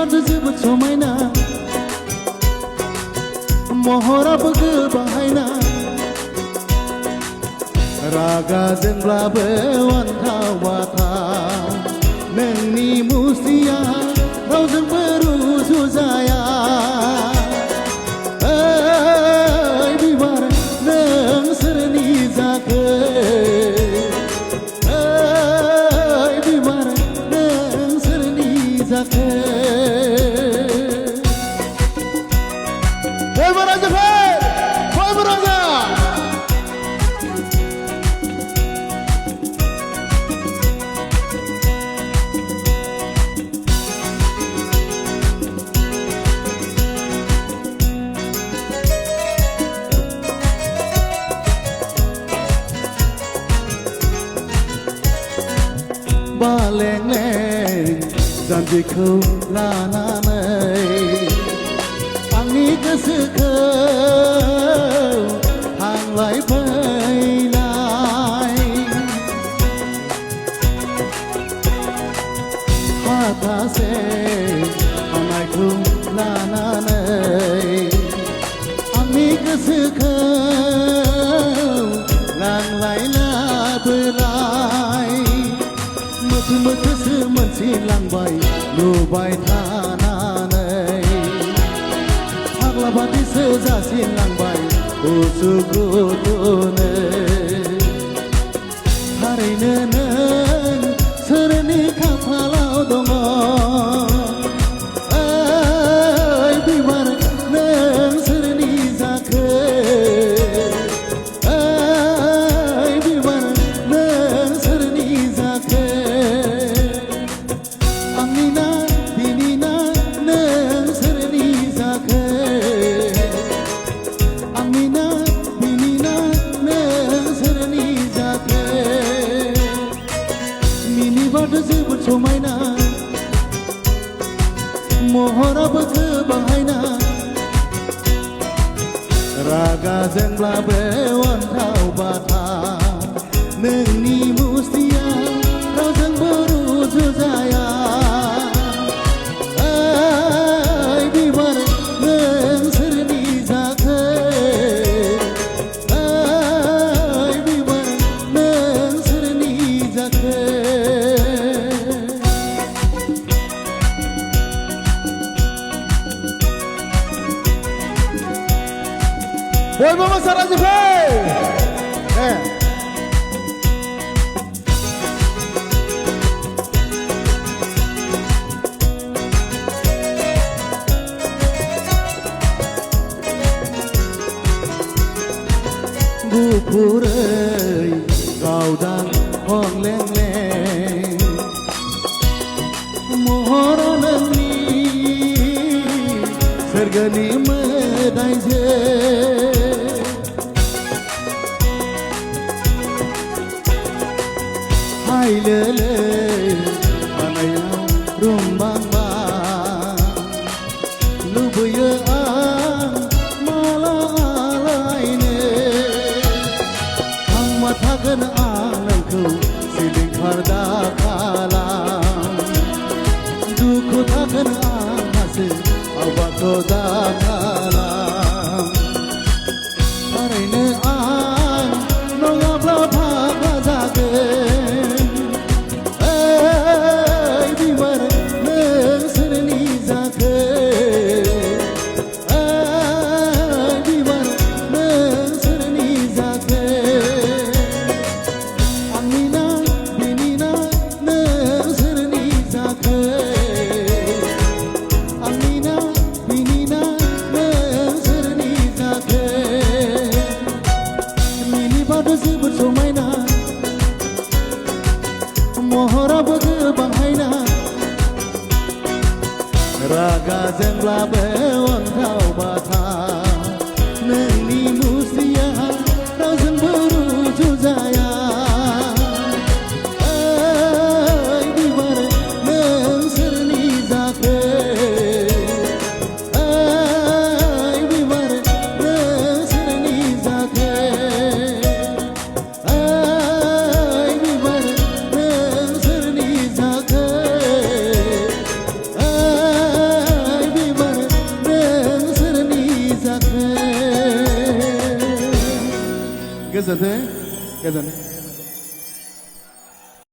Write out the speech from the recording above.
बाथो जोबोद समायना महराबो गोबांहायना रागा जोंब्लाबो अनथाव बाथाव नोंनि मुस्रिया रावजोंबो रुजुजाया ओइ बिबार नों सोरनि जाखो ओइ बिबार नों सोरनि जाखो बालें-लें जानजिखौ लानानै आंनि गोसोखौ थांलाय फैलाय हाथासे हानायखौ लानानै आंनि गोसोखौ लांलाय लाबोलाय मोथो मोनसिलांबाय लुबाय थानानै फाग्ला बादिसो जासिलांबाय उसुखुथुनो थारैनो नों सोरनि खाफालाव दङ ओइ बिबार नों सोरनि जाखो ओइ बिबार नों सोरनि जाखो जोबोद समायना महराबो गोबांहायना रागा जोंब्लाबो अनथाव बाथाव नोंनि मुस्रिया रावजोंबो रुजुजाया ओइ बिबार नों सोरनि जाखो ओइ बिबार नों सोरनि जाखो Bojmo Masarazzi Bey! Gupurai gaudang hongleng-leng Mohoro nangni sergani medaije Hailele anayam rumbang-bang Lubuya ang malalayne Ang matagan anangku silingkar dakalam Duku tagan ang hasil awako dakalam Parine ang nongabla pagkazagan जोबोद समायना महराबो गोबांहायना रागा जोंब्लाबो अनथाव बाथाव नोंनि मुस्रिया रावजोंबो रुजुजाया ओइ बिबार नों सोरनि जाखो ओइ बिबार नों सोरनि जाखो كذا